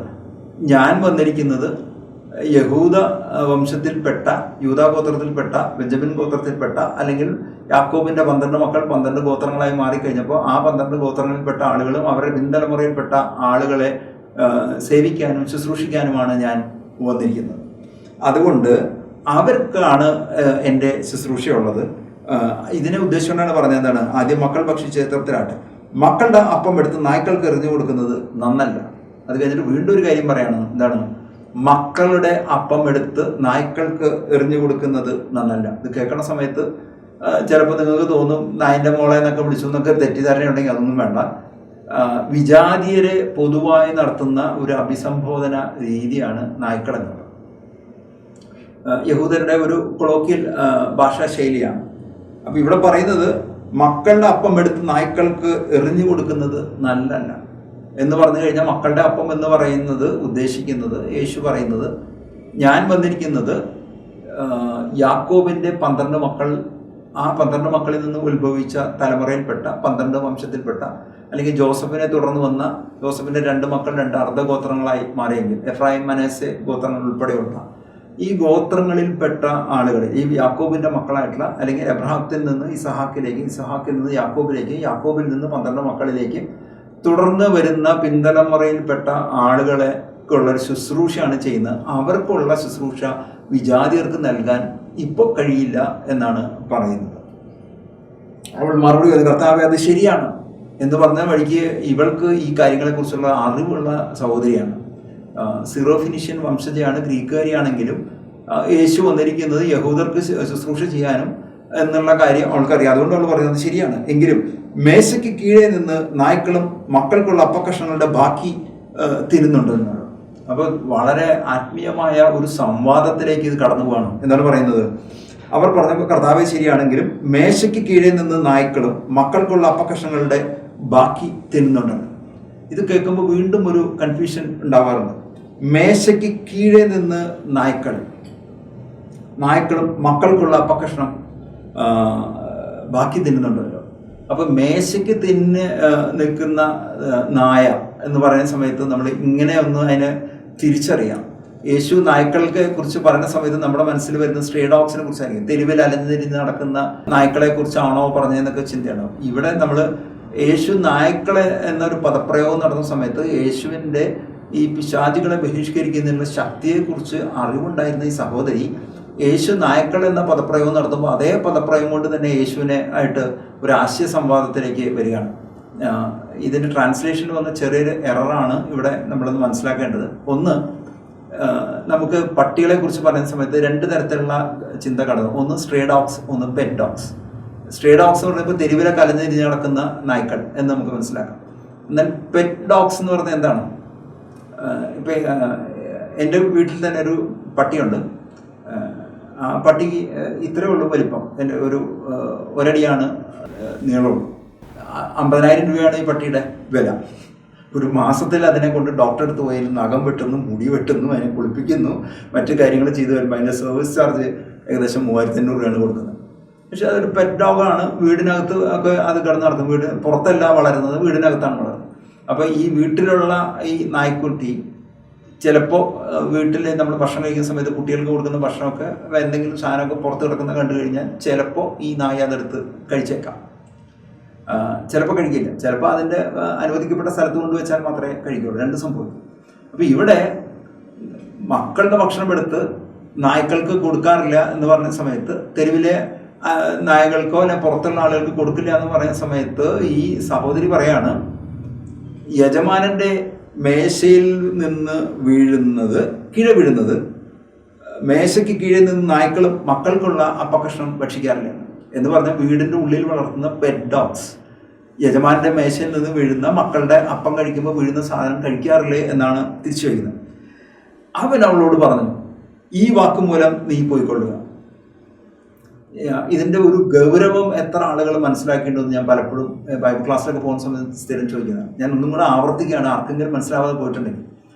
ഞാൻ വന്നിരിക്കുന്നത് യഹൂദ വംശത്തിൽപ്പെട്ട, യൂദാ ഗോത്രത്തിൽപ്പെട്ട, ബെഞ്ചമിൻ ഗോത്രത്തിൽപ്പെട്ട, അല്ലെങ്കിൽ യാക്കോബിന്റെ 12 മക്കൾ 12 ഗോത്രങ്ങളായി മാറിക്കഴിഞ്ഞപ്പോൾ ആ 12 ഗോത്രങ്ങളിൽപ്പെട്ട ആളുകളും അവരുടെ പിൻതലമുറയിൽപ്പെട്ട ആളുകളെ സേവിക്കാനും ശുശ്രൂഷിക്കാനുമാണ് ഞാൻ വന്നിരിക്കുന്നത്. അതുകൊണ്ട് അവർക്കാണ് എൻ്റെ ശുശ്രൂഷയുള്ളത്. ഇതിനെ ഉദ്ദേശിച്ചുകൊണ്ടാണ് പറഞ്ഞത്, എന്താണ്, ആദ്യം മക്കൾ ഭക്ഷിച്ച് തൃപ്തരാകട്ടെ. മക്കളുടെ അപ്പം എടുത്ത് നായ്ക്കൾക്ക് എറിഞ്ഞു കൊടുക്കുന്നത് നന്നല്ല. അത് കഴിഞ്ഞിട്ട് വീണ്ടും ഒരു കാര്യം പറയാണ്, എന്താണ്, മക്കളുടെ അപ്പം എടുത്ത് നായ്ക്കൾക്ക് എറിഞ്ഞു കൊടുക്കുന്നത് നന്നല്ല. ഇത് കേൾക്കണ സമയത്ത് ചിലപ്പോൾ നിങ്ങൾക്ക് തോന്നും നായൻ്റെ മോളെ എന്നൊക്കെ വിളിച്ചു എന്നൊക്കെ തെറ്റിദ്ധാരണയുണ്ടെങ്കിൽ അതൊന്നും വേണ്ട. വിജാതീയരെ പൊതുവായി നടത്തുന്ന ഒരു അഭിസംബോധന രീതിയാണ് നായ്ക്കൾ എന്നുള്ളത്. യഹൂദരുടെ ഒരു കൊളോക്കിയൽ ഭാഷാ ശൈലിയാണ്. അപ്പം ഇവിടെ പറയുന്നത് മക്കളുടെ അപ്പം എടുത്ത് നായ്ക്കൾക്ക് എറിഞ്ഞു കൊടുക്കുന്നത് നല്ലല്ല എന്ന് പറഞ്ഞു കഴിഞ്ഞാൽ, മക്കളുടെ അപ്പം എന്ന് പറയുന്നത് ഉദ്ദേശിക്കുന്നത്, യേശു പറയുന്നത്, ഞാൻ വന്നിരിക്കുന്നത് യാക്കോബിൻ്റെ 12 മക്കൾ, ആ 12 മക്കളിൽ നിന്ന് ഉത്ഭവിച്ച തലമുറയിൽപ്പെട്ട 12 വംശത്തിൽപ്പെട്ട, അല്ലെങ്കിൽ ജോസഫിനെ തുടർന്ന് വന്ന ജോസഫിൻ്റെ 2 മക്കൾ 2 അർദ്ധഗോത്രങ്ങളായി മാറിയെങ്കിൽ എഫ്രായിം മനേസെ ഗോത്രങ്ങൾ ഉൾപ്പെടെയുള്ള ഈ ഗോത്രങ്ങളിൽപ്പെട്ട ആളുകൾ, ഈ യാക്കോബിൻ്റെ മക്കളായിട്ടുള്ള, അല്ലെങ്കിൽ എബ്രഹാത്തിൽ നിന്ന് ഇസഹാക്കിലേക്ക്, ഇസഹാക്കിൽ നിന്ന് യാക്കോബിലേക്ക്, യാക്കോബിൽ നിന്ന് 12 മക്കളിലേക്ക് തുടർന്ന് വരുന്ന പിൻതലമുറയിൽപ്പെട്ട ആളുകളെക്കുള്ളൊരു ശുശ്രൂഷയാണ് ചെയ്യുന്നത്. അവർക്കുള്ള ശുശ്രൂഷ വിജാതിയർക്ക് നൽകാൻ ഇപ്പോൾ കഴിയില്ല എന്നാണ് പറയുന്നത്. അവൾ മറുപടി വന്നു, കർത്താവേ അത് ശരിയാണ് എന്ന് പറഞ്ഞ വഴിക്ക് ഇവൾക്ക് ഈ കാര്യങ്ങളെക്കുറിച്ചുള്ള അറിവുള്ള സഹോദരിയാണ്. സീറോ ഫിനീഷ്യൻ വംശജയാണ്, ഗ്രീക്കുകാരിയാണെങ്കിലും യേശു വന്നിരിക്കുന്നത് യഹൂദർക്ക് ശുശ്രൂഷ ചെയ്യാനും എന്നുള്ള കാര്യം അവൾക്കറിയാം. അതുകൊണ്ട് അവൾ പറയുന്നത് ശരിയാണ്. എങ്കിലും മേശയ്ക്ക് കീഴേ നിന്ന് നായ്ക്കളും മക്കൾക്കുള്ള അപ്പക്കഷ്ണങ്ങളുടെ ബാക്കി തിന്നുന്നുണ്ടെന്നാണ്. അപ്പോൾ വളരെ ആത്മീയമായ ഒരു സംവാദത്തിലേക്ക് ഇത് കടന്നു പോകണം. എന്താണ് പറയുന്നത്? അവർ പറഞ്ഞപ്പോൾ കർത്താവേ ശരിയാണെങ്കിലും മേശയ്ക്ക് കീഴേ നിന്ന് നായ്ക്കളും മക്കൾക്കുള്ള അപ്പക്കഷ്ണങ്ങളുടെ ബാക്കി തിന്നുന്നുണ്ടെന്ന്. ഇത് കേൾക്കുമ്പോൾ വീണ്ടും ഒരു കൺഫ്യൂഷൻ ഉണ്ടാവാറുണ്ട്. മേശയ്ക്ക് കീഴേ നിന്ന് നായ്ക്കളും മക്കൾക്കുള്ള അപ്പക്കഷ്ണം ബാക്കി തിന്നുന്നുണ്ടല്ലോ. അപ്പം മേശയ്ക്ക് നിൽക്കുന്ന നായ എന്ന് പറയുന്ന സമയത്ത് നമ്മൾ ഇങ്ങനെ ഒന്ന് അതിനെ തിരിച്ചറിയാം. യേശു നായ്ക്കൾക്ക് കുറിച്ച് പറയുന്ന സമയത്ത് നമ്മുടെ മനസ്സിൽ വരുന്ന സ്ട്രേ ഡോഗ്സിനെ കുറിച്ചായിരിക്കും. തെരുവിൽ അലഞ്ഞിരിഞ്ഞ് നടക്കുന്ന നായ്ക്കളെ കുറിച്ചാണോ പറഞ്ഞതെന്നൊക്കെ ചിന്തയാണ്. ഇവിടെ നമ്മൾ യേശു നായ്ക്കളെ എന്നൊരു പദപ്രയോഗം നടന്ന സമയത്ത് യേശുവിൻ്റെ ഈ പിശാചുകളെ ബഹിഷ്കരിക്കുന്നതിനുള്ള ശക്തിയെക്കുറിച്ച് അറിവുണ്ടായിരുന്ന ഈ സഹോദരി യേശു നായ്ക്കൾ എന്ന പദപ്രയോഗം നടത്തുമ്പോൾ അതേ പദപ്രയോഗം കൊണ്ട് തന്നെ യേശുവിനെ ആയിട്ട് ഒരു ആശയ സംവാദത്തിലേക്ക് വരികയാണ്. ഇതിൻ്റെ ട്രാൻസ്ലേഷനിൽ വന്ന ചെറിയൊരു എററാണ് ഇവിടെ നമ്മളൊന്ന് മനസ്സിലാക്കേണ്ടത്. ഒന്ന്, നമുക്ക് പട്ടികളെ കുറിച്ച് പറയുന്ന സമയത്ത് 2 തരത്തിലുള്ള ചിന്ത കടന്നു. ഒന്ന് സ്ട്രേ ഡോഗ്സ്, ഒന്ന് പെറ്റ് ഡോഗ്സ്. സ്ട്രേ ഡോഗ്സ് എന്ന് പറയുമ്പോൾ തെരുവിലെ കലഞ്ഞിരിഞ്ഞ് നടക്കുന്ന നായ്ക്കൾ എന്ന് നമുക്ക് മനസ്സിലാക്കാം. എന്നാൽ പെറ്റ് ഡോഗ്സ് എന്ന് പറഞ്ഞാൽ എന്താണ്? ഇപ്പം എൻ്റെ വീട്ടിൽ തന്നെ ഒരു പട്ടിയുണ്ട്. ആ പട്ടിക്ക് ഇത്രയേ ഉള്ളൂ വലിപ്പം, എൻ്റെ ഒരടിയാണ് നീളമുള്ളൂ. 50,000 രൂപയാണ് ഈ പട്ടിയുടെ വില. ഒരു മാസത്തിൽ അതിനെ കൊണ്ട് ഡോക്ടറെ അടുത്ത് പോയി നഖം വെട്ടുന്നു, മുടി വെട്ടുന്നു, അതിനെ കുളിപ്പിക്കുന്നു, മറ്റു കാര്യങ്ങൾ ചെയ്തു വരുമ്പോൾ അതിൻ്റെ സർവീസ് ചാർജ് ഏകദേശം 3,500 രൂപയാണ് കൊടുക്കുന്നത്. പക്ഷെ അതൊരു പെറ്റ് ഡോഗാണ്. വീടിനകത്ത് ഒക്കെ അത് കിടന്ന് നടക്കും. വീട് പുറത്തല്ല വളരുന്നത്, വീടിനകത്താണ് വളരുന്നത്. അപ്പോൾ ഈ വീട്ടിലുള്ള ഈ നായ്ക്കുട്ടി ചിലപ്പോൾ വീട്ടിൽ നമ്മൾ ഭക്ഷണം കഴിക്കുന്ന സമയത്ത് കുട്ടികൾക്ക് കൊടുക്കുന്ന ഭക്ഷണമൊക്കെ എന്തെങ്കിലും സാധനമൊക്കെ പുറത്ത് കിടക്കുന്ന കണ്ടു കഴിഞ്ഞാൽ ചിലപ്പോൾ ഈ നായ അതെടുത്ത് കഴിച്ചേക്കാം. ചിലപ്പോൾ കഴിക്കില്ല. ചിലപ്പോൾ അതിൻ്റെ അനുവദിക്കപ്പെട്ട സ്ഥലത്ത് കൊണ്ടുവച്ചാൽ മാത്രമേ കഴിക്കുള്ളൂ. 2 സംഭവിക്കും. അപ്പോൾ ഇവിടെ മക്കളുടെ ഭക്ഷണം എടുത്ത് നായ്ക്കൾക്ക് കൊടുക്കാറില്ല എന്ന് പറഞ്ഞ സമയത്ത്, തെരുവിലെ നായകൾക്കോ അല്ലെങ്കിൽ പുറത്തുള്ള ആളുകൾക്ക് കൊടുക്കില്ല എന്ന് പറയുന്ന സമയത്ത് ഈ സഹോദരി പറയാണ്, യജമാനൻ്റെ മേശയിൽ നിന്ന് കീഴെ വീഴുന്നത് മേശയ്ക്ക് കീഴിൽ നിന്ന് നായ്ക്കളും മക്കൾക്കുള്ള അപ്പക്കഷ്ണം ഭക്ഷിക്കാറില്ല എന്ന് പറഞ്ഞാൽ വീടിൻ്റെ ഉള്ളിൽ വളർത്തുന്ന പെറ്റ് ഡോഗ്സ് യജമാനൻ്റെ മേശയിൽ നിന്ന് വീഴുന്ന മക്കളുടെ അപ്പം കഴിക്കുമ്പോൾ വീഴുന്ന സാധനം കഴിക്കാറില്ലേ എന്നാണ് തിരിച്ചു വയ്ക്കുന്നത്. അവൻ അവളോട് പറഞ്ഞു, ഈ വാക്കുമൂലം നീ പോയിക്കൊള്ളുക. ഇതിൻ്റെ ഒരു ഗൗരവം എത്ര ആളുകൾ മനസ്സിലാക്കേണ്ടതെന്ന് ഞാൻ പലപ്പോഴും ബൈബിൾ ക്ലാസ്സിലൊക്കെ പോകുന്ന സമയത്ത് സ്ഥിരം ചോദിക്കുന്നതാണ്. ഞാൻ ഒന്നും കൂടെ ആവർത്തിക്കുകയാണ്, ആർക്കെങ്കിലും മനസ്സിലാവാതെ പോയിട്ടുണ്ടെങ്കിൽ.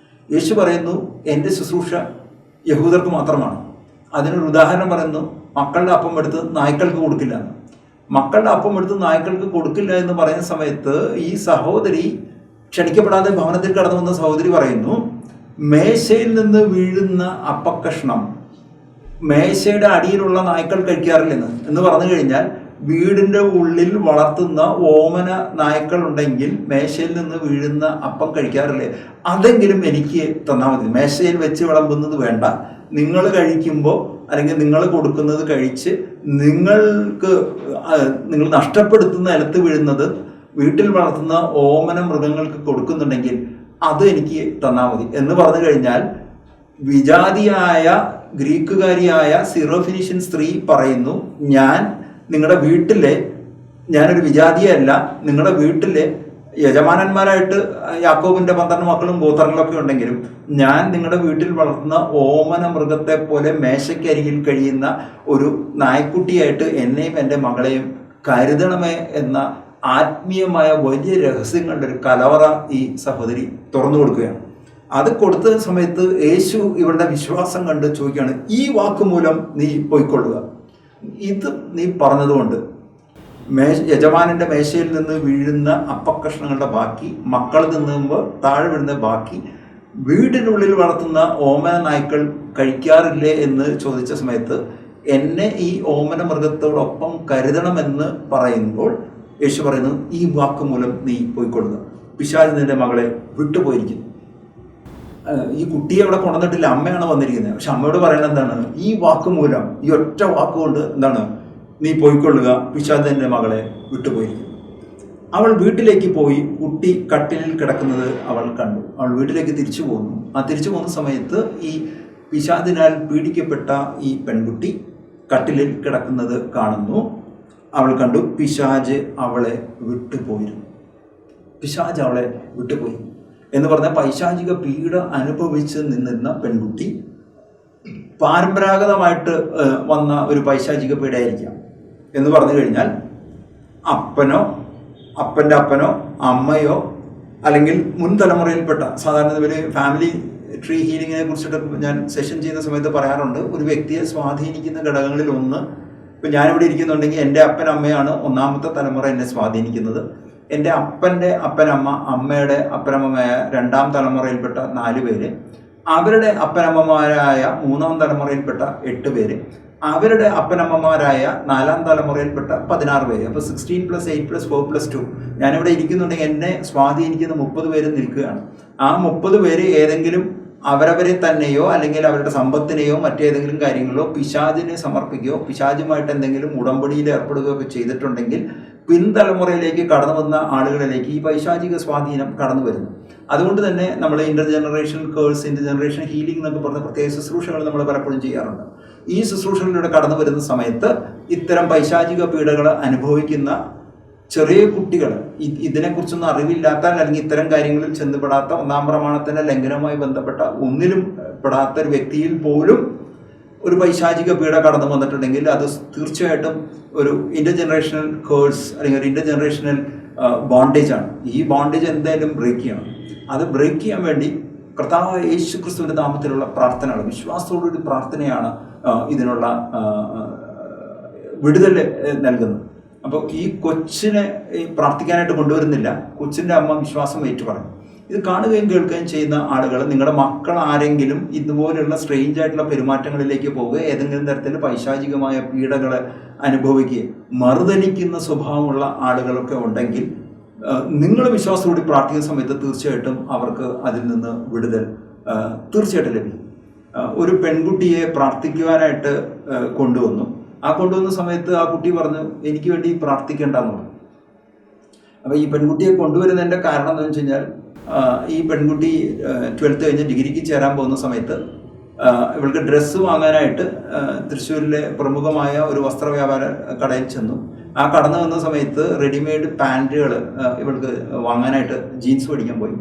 യേശു പറയുന്നു, എൻ്റെ ശുശ്രൂഷ യഹൂദർക്ക് മാത്രമാണ്. അതിനൊരു ഉദാഹരണം പറയുന്നു, മക്കളുടെ അപ്പം എടുത്ത് നായ്ക്കൾക്ക് കൊടുക്കില്ല എന്ന്. മക്കളുടെ അപ്പം എടുത്ത് നായ്ക്കൾക്ക് കൊടുക്കില്ല എന്ന് പറയുന്ന സമയത്ത് ഈ സഹോദരി ക്ഷണിക്കപ്പെടാതെ ഭവനത്തിൽ കടന്നു വന്ന സഹോദരി പറയുന്നു, മേശയിൽ നിന്ന് വീഴുന്ന അപ്പക്കഷ്ണം മേശയുടെ അടിയിലുള്ള നായ്ക്കൾ കഴിക്കാറില്ലെന്ന് എന്ന് പറഞ്ഞു കഴിഞ്ഞാൽ, വീടിൻ്റെ ഉള്ളിൽ വളർത്തുന്ന ഓമന നായ്ക്കൾ ഉണ്ടെങ്കിൽ മേശയിൽ നിന്ന് വീഴുന്ന അപ്പം കഴിക്കാറില്ലേ, അതെങ്കിലും എനിക്ക് തന്നാൽ മതി. മേശയിൽ വെച്ച് വിളമ്പുന്നത് വേണ്ട, നിങ്ങൾ കഴിക്കുമ്പോൾ അല്ലെങ്കിൽ നിങ്ങൾ കൊടുക്കുന്നത് കഴിച്ച് നിങ്ങൾ നഷ്ടപ്പെടുത്തുന്ന നിലത്ത് വീഴുന്നത് വീട്ടിൽ വളർത്തുന്ന ഓമന മൃഗങ്ങൾക്ക് കൊടുക്കുന്നുണ്ടെങ്കിൽ അത് എനിക്ക് തന്നാൽ മതി എന്ന് പറഞ്ഞു കഴിഞ്ഞാൽ, വിജാതിയായ ഗ്രീക്കുകാരിയായ സിറോഫിനീഷ്യൻ സ്ത്രീ പറയുന്നു, ഞാനൊരു വിജാതിയല്ല, നിങ്ങളുടെ വീട്ടിലെ യജമാനന്മാരായിട്ട് യാക്കോബിന്റെ 12 മക്കളും ഗോത്രങ്ങളൊക്കെ ഉണ്ടെങ്കിലും ഞാൻ നിങ്ങളുടെ വീട്ടിൽ വളർത്തുന്ന ഓമന മൃഗത്തെ പോലെ മേശയ്ക്കരികിൽ കഴിയുന്ന ഒരു നായ്ക്കുട്ടിയായിട്ട് എന്നെയും എൻ്റെ മകളെയും കരുതണമേ എന്ന ആത്മീയമായ വലിയ രഹസ്യങ്ങളുടെ ഒരു കലവറ ഈ സഹോദരി തുറന്നു കൊടുക്കുകയാണ്. അത് കൊടുത്ത സമയത്ത് യേശു ഇവളുടെ വിശ്വാസം കണ്ട് ചോദിക്കുകയാണ്, ഈ വാക്കുമൂലം നീ പോയിക്കൊള്ളുക. ഇത് നീ പറഞ്ഞതുകൊണ്ട് യജമാനന്റെ മേശയിൽ നിന്ന് വീഴുന്ന അപ്പക്കഷ്ണങ്ങളുടെ ബാക്കി, മക്കൾ തിന്നുമ്പോൾ താഴെ വീഴുന്ന ബാക്കി വീടിനുള്ളിൽ വളർത്തുന്ന ഓമന നായ്ക്കൾ കഴിക്കാറില്ലേ എന്ന് ചോദിച്ച സമയത്ത് എന്നെ ഈ ഓമന മൃഗത്തോടൊപ്പം കരുതണമെന്ന് പറയുമ്പോൾ യേശു പറയുന്നു, ഈ വാക്കുമൂലം നീ പോയിക്കൊള്ളുക. പിശാച് നിന്റെ മകളെ വിട്ടുപോയിരിക്കുന്നു. ഈ കുട്ടിയെ അവിടെ കൊണ്ടുവന്നിട്ടില്ല, അമ്മയാണ് വന്നിരിക്കുന്നത്. പക്ഷെ അമ്മയോട് പറയുന്നത് എന്താണ്? ഈ വാക്കുമൂലം, ഈ ഒറ്റ വാക്കുകൊണ്ട് എന്താണ്? നീ പോയിക്കൊള്ളുക, പിശാച് നിന്റെ മകളെ വിട്ടുപോയിരിക്കുന്നു. അവൾ വീട്ടിലേക്ക് പോയി കുട്ടി കട്ടിലിൽ കിടക്കുന്നത് അവൾ കണ്ടു. അവൾ വീട്ടിലേക്ക് തിരിച്ചു പോകുന്നു. ആ തിരിച്ചു പോകുന്ന സമയത്ത് ഈ പിശാചിനാൽ പീഡിക്കപ്പെട്ട ഈ പെൺകുട്ടി കട്ടിലിൽ കിടക്കുന്നത് കാണുന്നു. അവൾ കണ്ടു, പിശാച് അവളെ വിട്ടുപോയിരുന്നു. പിശാച് അവളെ വിട്ടുപോയി എന്ന് പറഞ്ഞാൽ പൈശാചിക പീഡ അനുഭവിച്ച് നിന്നിരുന്ന പെൺകുട്ടി പരമ്പരാഗതമായിട്ട് വന്ന ഒരു പൈശാചിക പീഡയായിരിക്കാം എന്ന് പറഞ്ഞു കഴിഞ്ഞാൽ, അപ്പൻ്റെ അപ്പനോ അമ്മയോ അല്ലെങ്കിൽ മുൻ തലമുറയിൽപ്പെട്ട, സാധാരണ ഇവർ ഫാമിലി ട്രീ ഹീലിങ്ങിനെ കുറിച്ചിട്ട് ഞാൻ സെഷൻ ചെയ്യുന്ന സമയത്ത് പറയാറുണ്ട്, ഒരു വ്യക്തിയെ സ്വാധീനിക്കുന്ന ഘടകങ്ങളിൽ ഒന്ന്, ഇപ്പം ഞാനിവിടെ ഇരിക്കുന്നുണ്ടെങ്കിൽ എൻ്റെ അപ്പനമ്മയാണ് 1ാമത്തെ തലമുറ എന്നെ സ്വാധീനിക്കുന്നത്. എൻ്റെ അപ്പൻ്റെ അപ്പനമ്മ, അമ്മയുടെ അപ്പനമ്മയായ 2ാം തലമുറയിൽപ്പെട്ട 4 പേര്, അവരുടെ അപ്പനമ്മമാരായ 3ാം തലമുറയിൽപ്പെട്ട 8 പേര്, അവരുടെ അപ്പനമ്മമാരായ 4ാം തലമുറയിൽപ്പെട്ട 16 പേര്. അപ്പോൾ 16+8+4+2. ഞാനിവിടെ ഇരിക്കുന്നുണ്ടെങ്കിൽ എന്നെ സ്വാധീനിക്കുന്ന 30 പേര് നിൽക്കുകയാണ്. ആ 30 പേര് ഏതെങ്കിലും അവരവരെ തന്നെയോ അല്ലെങ്കിൽ അവരുടെ സമ്പത്തിനെയോ മറ്റേതെങ്കിലും കാര്യങ്ങളോ പിശാചിനെ സമർപ്പിക്കുകയോ പിശാചുമായിട്ട് എന്തെങ്കിലും ഉടമ്പടിയിൽ ഏർപ്പെടുകയോ ഒക്കെ ചെയ്തിട്ടുണ്ടെങ്കിൽ പിൻതലമുറയിലേക്ക് കടന്നു വന്ന ആളുകളിലേക്ക് ഈ പൈശാചിക സ്വാധീനം കടന്നു വരുന്നു. അതുകൊണ്ട് തന്നെ നമ്മൾ ഇന്റർജനറേഷൻ കേഴ്സ്, ഇന്റർജനറേഷൻ ഹീലിംഗ് എന്നൊക്കെ പറഞ്ഞ പ്രത്യേക ശുശ്രൂഷകൾ നമ്മൾ പലപ്പോഴും ചെയ്യാറുണ്ട്. ഈ ശുശ്രൂഷകളിലൂടെ കടന്നു വരുന്ന സമയത്ത് ഇത്തരം പൈശാചിക പീഡകൾ അനുഭവിക്കുന്ന ചെറിയ കുട്ടികൾ, ഇതിനെക്കുറിച്ചൊന്നും അറിവില്ലാത്ത അല്ലെങ്കിൽ ഇത്തരം കാര്യങ്ങളിൽ ചെന്നുപെടാത്ത, 1ാം പ്രമാണത്തിന്റെ ലംഘനവുമായി ബന്ധപ്പെട്ട ഒന്നിലും പെടാത്ത ഒരു വ്യക്തിയിൽ പോലും ഒരു പൈശാചിക പീഡ കടന്നു വന്നിട്ടുണ്ടെങ്കിൽ അത് തീർച്ചയായിട്ടും ഒരു ഇന്റർജനറേഷണൽ കേഴ്സ് അല്ലെങ്കിൽ ഒരു ഇന്റർജനറേഷണൽ ബോണ്ടേജ് ആണ്. ഈ ബോണ്ടേജ് എന്തായാലും ബ്രേക്ക് ചെയ്യണം. അത് ബ്രേക്ക് ചെയ്യാൻ വേണ്ടി കർത്താവായ യേശു ക്രിസ്തുവിന്റെ നാമത്തിലുള്ള പ്രാർത്ഥനകൾ, വിശ്വാസത്തോടൊരു പ്രാർത്ഥനയാണ് ഇതിനുള്ള വിടുതൽ നൽകുന്നത്. അപ്പോൾ ഈ കൊച്ചിനെ പ്രാർത്ഥിക്കാനായിട്ട് കൊണ്ടുവരുന്നില്ല. കൊച്ചിൻ്റെ അമ്മ വിശ്വാസം ഏറ്റുപറഞ്ഞു. ഇത് കാണുകയും കേൾക്കുകയും ചെയ്യുന്ന ആളുകൾ, നിങ്ങളുടെ മക്കൾ ആരെങ്കിലും ഇതുപോലെയുള്ള സ്ട്രേഞ്ച് ആയിട്ടുള്ള പെരുമാറ്റങ്ങളിലേക്ക് പോവുക, ഏതെങ്കിലും തരത്തിൽ പൈശാചികമായ പീഡകൾ അനുഭവിക്കുകയും മറുതലിക്കുന്ന സ്വഭാവമുള്ള ആളുകളൊക്കെ ഉണ്ടെങ്കിൽ നിങ്ങൾ വിശ്വാസത്തോടെ പ്രാർത്ഥിക്കുന്ന സമയത്ത് തീർച്ചയായിട്ടും അവർക്ക് അതിൽ നിന്ന് വിടുതൽ തീർച്ചയായിട്ടും ലഭിക്കും. ഒരു പെൺകുട്ടിയെ പ്രാർത്ഥിക്കുവാനായിട്ട് കൊണ്ടുവന്നു. ആ കൊണ്ടുവന്ന സമയത്ത് ആ കുട്ടി പറഞ്ഞു, എനിക്ക് വേണ്ടി പ്രാർത്ഥിക്കേണ്ടെന്ന് പറഞ്ഞു. അപ്പോൾ ഈ പെൺകുട്ടിയെ കൊണ്ടുവരുന്നതിൻ്റെ കാരണം എന്താണെന്ന് വെച്ച് കഴിഞ്ഞാൽ, ഈ പെൺകുട്ടി 12th കഴിഞ്ഞ് ഡിഗ്രിക്ക് ചേരാൻ പോകുന്ന സമയത്ത് ഇവൾക്ക് ഡ്രസ്സ് വാങ്ങാനായിട്ട് തൃശ്ശൂരിലെ പ്രമുഖമായ ഒരു വസ്ത്രവ്യാപാര കടയിൽ ചെന്നു. ആ കടന്നു വന്ന സമയത്ത് റെഡിമെയ്ഡ് പാൻറ്റുകൾ ഇവൾക്ക് വാങ്ങാനായിട്ട് ജീൻസ് മേടിക്കാൻ പോയി.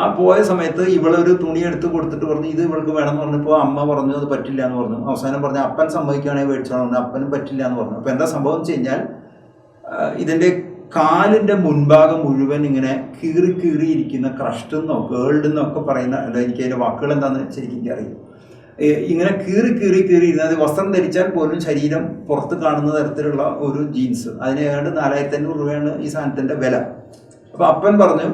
ആ പോയ സമയത്ത് ഇവളൊരു തുണി എടുത്ത് കൊടുത്തിട്ട് പറഞ്ഞു, ഇത് ഇവൾക്ക് വേണമെന്ന് പറഞ്ഞപ്പോൾ അമ്മ പറഞ്ഞു അത് പറ്റില്ല എന്ന് പറഞ്ഞു. അവസാനം പറഞ്ഞ അപ്പൻ സമ്മതിക്കുകയാണെങ്കിൽ മേടിച്ചോളാം പറഞ്ഞു. അപ്പനും പറ്റില്ല എന്ന് പറഞ്ഞു. അപ്പോൾ എന്താ സംഭവം വെച്ച് കഴിഞ്ഞാൽ, ഇതിൻ്റെ കാലിൻ്റെ മുൻഭാഗം മുഴുവൻ ഇങ്ങനെ കീറിയിരിക്കുന്ന ക്രഷ്ടെന്നോ കേൾഡെന്നോ ഒക്കെ പറയുന്ന, അല്ല എനിക്ക് അതിൻ്റെ വാക്കുകൾ എന്താണെന്ന് ശരിക്കും എനിക്കറിയില്ല. ഇങ്ങനെ കീറിയിരുന്നത് വസ്ത്രം ധരിച്ചാൽ പോലും ശരീരം പുറത്ത് കാണുന്ന തരത്തിലുള്ള ഒരു ജീൻസ്. അതിന് ഏതാണ്ട് 4500 രൂപയാണ് ഈ സാധനത്തിൻ്റെ വില. അപ്പോൾ അപ്പൻ പറഞ്ഞു,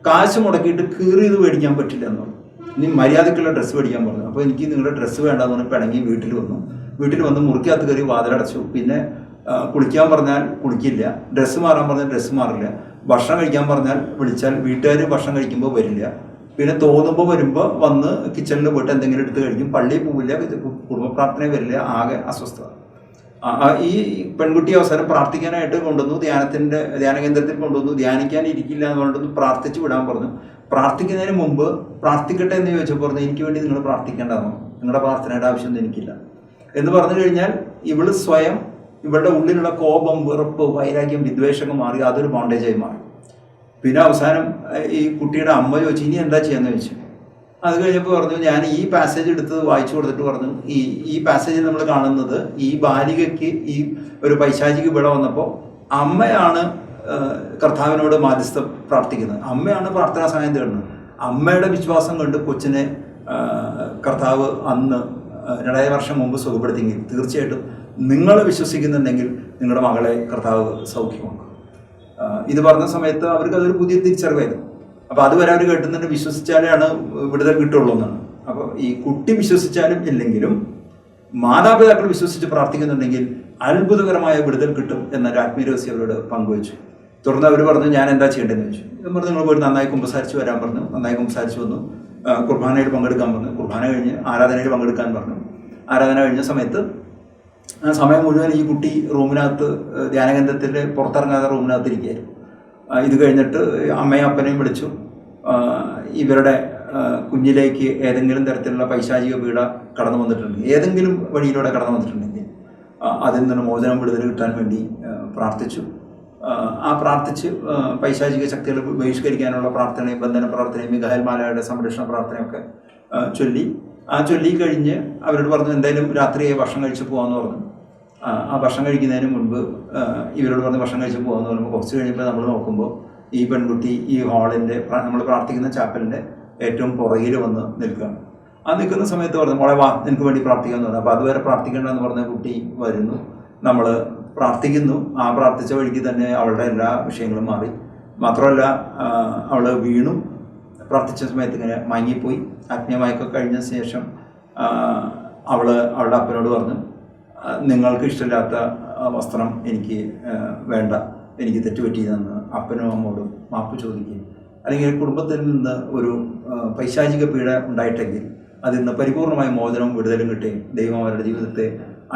കാശ് മുടക്കിയിട്ട് കീറിയത് മേടിക്കാൻ പറ്റില്ല എന്ന് പറഞ്ഞു. ഇനി മര്യാദക്കുള്ള ഡ്രസ്സ് മേടിക്കാൻ പറഞ്ഞു. അപ്പോൾ എനിക്ക് നിങ്ങളുടെ ഡ്രസ്സ് വേണ്ടാന്ന് പറഞ്ഞ് പിണങ്ങി വീട്ടിൽ വന്ന് മുറിക്കകത്ത് കയറി വാതിലടച്ചു. പിന്നെ കുളിക്കാൻ പറഞ്ഞാൽ കുളിക്കില്ല, ഡ്രസ്സ് മാറാൻ പറഞ്ഞാൽ ഡ്രസ്സ് മാറില്ല, ഭക്ഷണം കഴിക്കാൻ പറഞ്ഞാൽ വിളിച്ചാൽ വീട്ടുകാർ ഭക്ഷണം കഴിക്കുമ്പോൾ വരില്ല, പിന്നെ തോന്നുമ്പോൾ വരുമ്പോൾ വന്ന് കിച്ചണിൽ പോയിട്ട് എന്തെങ്കിലും എടുത്ത് കഴിക്കും, പള്ളിയിൽ പോവില്ല, കുടുംബ പ്രാർത്ഥനയിൽ വരില്ല, ആകെ അസ്വസ്ഥത. ഈ പെൺകുട്ടി അവസരം പ്രാർത്ഥിക്കാനായിട്ട് കൊണ്ടുവന്നു, ധ്യാന കേന്ദ്രത്തിൽ കൊണ്ടുവന്നു. ധ്യാനിക്കാൻ ഇരിക്കില്ല എന്ന് പറഞ്ഞിട്ട് പ്രാർത്ഥിച്ചു വിടാൻ പറഞ്ഞു. പ്രാർത്ഥിക്കുന്നതിന് മുമ്പ് പ്രാർത്ഥിക്കട്ടെ എന്ന് ചോദിച്ചപ്പോൾ പറഞ്ഞു, എനിക്ക് വേണ്ടി നിങ്ങൾ പ്രാർത്ഥിക്കേണ്ടതാണോ, നിങ്ങളുടെ പ്രാർത്ഥനയുടെ ആവശ്യമൊന്നും എനിക്കില്ല എന്ന് പറഞ്ഞു കഴിഞ്ഞാൽ ഇവള് സ്വയം ഇവളുടെ ഉള്ളിലുള്ള കോപം, വെറുപ്പ്, വൈരാഗ്യം, വിദ്വേഷമൊക്കെ മാറി അതൊരു ബോണ്ടേജായി മാറി. പിന്നെ അവസാനം ഈ കുട്ടിയുടെ അമ്മ ചോദിച്ചു, ഇനി എന്താ ചെയ്യാന്ന് ചോദിച്ചു. അത് കഴിഞ്ഞപ്പോൾ പറഞ്ഞു, ഞാൻ ഈ പാസേജ് എടുത്ത് വായിച്ചു കൊടുത്തിട്ട് പറഞ്ഞു, ഈ പാസേജിൽ നമ്മൾ കാണുന്നത് ഈ ബാലികയ്ക്ക് ഈ ഒരു പൈശാചിക പിഴ വന്നപ്പോൾ അമ്മയാണ് കർത്താവിനോട് മാധ്യസ്ഥം പ്രാർത്ഥിക്കുന്നത്, അമ്മയാണ് പ്രാർത്ഥനാ സഹായം തേടുന്നത്. അമ്മയുടെ വിശ്വാസം കൊണ്ട് കൊച്ചിനെ കർത്താവ് അന്ന് 2000 വർഷം മുമ്പ് സുഖപ്പെടുത്തിയെങ്കിൽ തീർച്ചയായിട്ടും നിങ്ങൾ വിശ്വസിക്കുന്നുണ്ടെങ്കിൽ നിങ്ങളുടെ മകളെ കർത്താവ് സൗഖ്യമാക്കും. ഇത് പറഞ്ഞ സമയത്ത് അവർക്ക് അതൊരു പുതിയ തിരിച്ചറിവായിരുന്നു. അപ്പോൾ അതുവരെ അവർ കേട്ടുന്നുണ്ട്, വിശ്വസിച്ചാലാണ് വിടുതൽ കിട്ടുള്ളൂ എന്നാണ്. അപ്പോൾ ഈ കുട്ടി വിശ്വസിച്ചാലും ഇല്ലെങ്കിലും മാതാപിതാക്കൾ വിശ്വസിച്ച് പ്രാർത്ഥിക്കുന്നുണ്ടെങ്കിൽ അത്ഭുതകരമായ വിടുതൽ കിട്ടും എന്നൊരു ആത്മീയരഹസ്യം അവരോട് പങ്കുവച്ചു. തുടർന്ന് അവർ പറഞ്ഞു, ഞാൻ എന്താ ചെയ്യേണ്ടതെന്ന് ചോദിച്ചു. ഇതും പറഞ്ഞു, നിങ്ങൾ പോയി നന്നായി കുമ്പസാരിച്ച് വരാൻ പറഞ്ഞു. നന്നായി കുമ്പസാരിച്ച് വന്നു. കുർബാനയിൽ പങ്കെടുക്കാൻ പറഞ്ഞു. കുർബാന കഴിഞ്ഞ് ആരാധനയിൽ പങ്കെടുക്കാൻ പറഞ്ഞു. ആരാധന കഴിഞ്ഞ സമയത്ത് സമയം മുഴുവൻ ഈ കുട്ടി റൂമിനകത്ത്, ധ്യാനകേന്ദ്രത്തിൻ്റെ പുറത്തിറങ്ങാതെ റൂമിനകത്ത് ഇരിക്കുകയായിരുന്നു. ഇത് കഴിഞ്ഞിട്ട് അമ്മയും അപ്പനെയും വിളിച്ചു. ഇവരുടെ കുഞ്ഞിലേക്ക് ഏതെങ്കിലും തരത്തിലുള്ള പൈശാചിക പീഡ കടന്നു വന്നിട്ടുണ്ടെങ്കിൽ, ഏതെങ്കിലും വഴിയിലൂടെ കടന്നു വന്നിട്ടുണ്ടെങ്കിൽ അതിൽ നിന്ന് മോചനം വിടുതൽ കിട്ടാൻ വേണ്ടി പ്രാർത്ഥിച്ചു. പ്രാർത്ഥിച്ച് പൈശാചിക ശക്തികൾ ബഹിഷ്കരിക്കാനുള്ള പ്രാർത്ഥനയും ബന്ധന പ്രാർത്ഥനയും മിഖായേൽ മാലാഖയുടെ സംരക്ഷണ പ്രാർത്ഥനയൊക്കെ ചൊല്ലി കഴിഞ്ഞ് അവരോട് പറഞ്ഞു, എന്തായാലും രാത്രിയെ ഭക്ഷണം കഴിച്ച് പോകാമെന്ന് പറഞ്ഞു. ആ ഭക്ഷണം കഴിക്കുന്നതിന് മുൻപ് ഇവരോട് പറഞ്ഞ് ഭക്ഷണം കഴിച്ച് പോകാമെന്ന് പറയുമ്പോൾ കുറച്ച് കഴിഞ്ഞപ്പോൾ നമ്മൾ നോക്കുമ്പോൾ ഈ പെൺകുട്ടി ഈ ഹാളിൻ്റെ, നമ്മൾ പ്രാർത്ഥിക്കുന്ന ചാപ്പലിൻ്റെ ഏറ്റവും പുറകിൽ വന്ന് നിൽക്കുകയാണ്. ആ നിൽക്കുന്ന സമയത്ത് പറഞ്ഞു, മോളെ വാ, എനിക്ക് വേണ്ടി പ്രാർത്ഥിക്കാമെന്ന് പറഞ്ഞു. അപ്പോൾ അതുവരെ പ്രാർത്ഥിക്കേണ്ടെന്ന് പറഞ്ഞ കുട്ടി വരുന്നു. നമ്മൾ പ്രാർത്ഥിക്കുന്നു. ആ പ്രാർത്ഥിച്ച വഴിക്ക് തന്നെ അവളുടെ എല്ലാ വിഷയങ്ങളും മാറി. മാത്രമല്ല അവൾ വീണു. പ്രാർത്ഥിച്ച സമയത്ത് ഇങ്ങനെ മയങ്ങിപ്പോയി. ആത്മീയമായൊക്കെ കഴിഞ്ഞ ശേഷം അവളുടെ അപ്പനോട് പറഞ്ഞു, നിങ്ങൾക്ക് ഇഷ്ടമില്ലാത്ത വസ്ത്രം എനിക്ക് വേണ്ട, എനിക്ക് തെറ്റുപറ്റിയതെന്ന് അപ്പനും അമ്മോടും മാപ്പ് ചോദിക്കുകയും, അല്ലെങ്കിൽ കുടുംബത്തിൽ നിന്ന് ഒരു പൈശാചിക പീഡ ഉണ്ടായിട്ടെങ്കിൽ അതിൽ നിന്ന് പരിപൂർണമായ മോചനവും വിടുതലും കിട്ടുകയും ദൈവം അവരുടെ ജീവിതത്തെ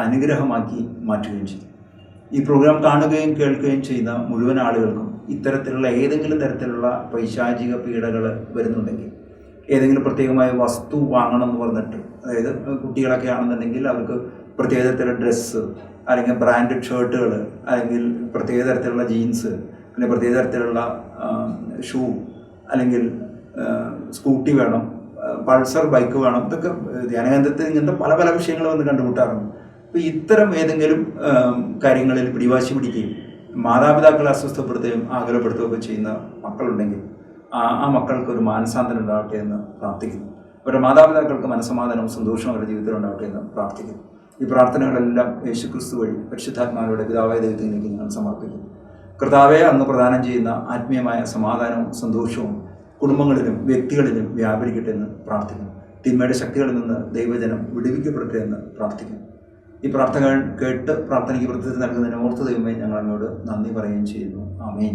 അനുഗ്രഹമാക്കി മാറ്റുകയും ചെയ്തു. ഈ പ്രോഗ്രാം കാണുകയും കേൾക്കുകയും ചെയ്യുന്ന മുഴുവൻ ആളുകൾക്കും ഇത്തരത്തിലുള്ള ഏതെങ്കിലും തരത്തിലുള്ള പൈശാചിക പീഡകൾ വരുന്നുണ്ടെങ്കിൽ, ഏതെങ്കിലും പ്രത്യേകമായ വസ്തു വാങ്ങണം എന്ന് പറഞ്ഞിട്ട്, അതായത് കുട്ടികളൊക്കെ ആണെന്നുണ്ടെങ്കിൽ അവർക്ക് പ്രത്യേക തരത്തിലുള്ള ഡ്രസ്സ്, അല്ലെങ്കിൽ ബ്രാൻഡഡ് ഷർട്ടുകൾ, അല്ലെങ്കിൽ പ്രത്യേക തരത്തിലുള്ള ജീൻസ്, പിന്നെ പ്രത്യേക തരത്തിലുള്ള ഷൂ, അല്ലെങ്കിൽ സ്കൂട്ടി വേണം, പൾസർ ബൈക്ക് വേണം, ഇതൊക്കെ ധ്യാനകേന്ദ്രത്തിൽ ഇങ്ങനത്തെ പല പല വിഷയങ്ങൾ വന്ന് കണ്ടുമുട്ടാറുണ്ട്. അപ്പോൾ ഇത്തരം ഏതെങ്കിലും കാര്യങ്ങളിൽ പിടിവാശി പിടിക്കുകയും മാതാപിതാക്കളെ അസ്വസ്ഥപ്പെടുത്തുകയും ആകുലപ്പെടുത്തുകയൊക്കെ ചെയ്യുന്ന മക്കളുണ്ടെങ്കിൽ ആ മക്കൾക്കൊരു മാനസാന്തരം ഉണ്ടാവട്ടെ എന്ന് പ്രാർത്ഥിക്കുന്നു. അവരുടെ മാതാപിതാക്കൾക്ക് മനസ്സമാധാനവും സന്തോഷവും അവരുടെ ജീവിതത്തിൽ ഉണ്ടാവട്ടെ എന്ന് പ്രാർത്ഥിക്കുന്നു. ഈ പ്രാർത്ഥനകളെല്ലാം യേശുക്രിസ്തു വഴി പരിശുദ്ധാത്മാവിലൂടെ പിതാവായ ദൈവത്തിലേക്ക് ഞങ്ങൾ സമർപ്പിക്കുന്നു. കർത്താവെ അങ്ങ് പ്രദാനം ചെയ്യുന്ന ആത്മീയമായ സമാധാനവും സന്തോഷവും കുടുംബങ്ങളിലും വ്യക്തികളിലും വ്യാപരിക്കട്ടെ എന്ന് പ്രാർത്ഥിക്കുന്നു. തിന്മയുടെ ശക്തികളിൽ നിന്ന് ദൈവജനം വിടുവിക്കപ്പെടട്ടെ എന്ന് പ്രാർത്ഥിക്കുന്നു. ഈ പ്രാർത്ഥനകൾ കേട്ട് പ്രാർത്ഥനയ്ക്ക് പ്രത്യേകത നൽകുന്നതിന് ഓർത്ത് ദൈവമേ ഞങ്ങൾ അങ്ങോട്ട് നന്ദി പറയുകയും ചെയ്യുന്നു. ആമേൻ.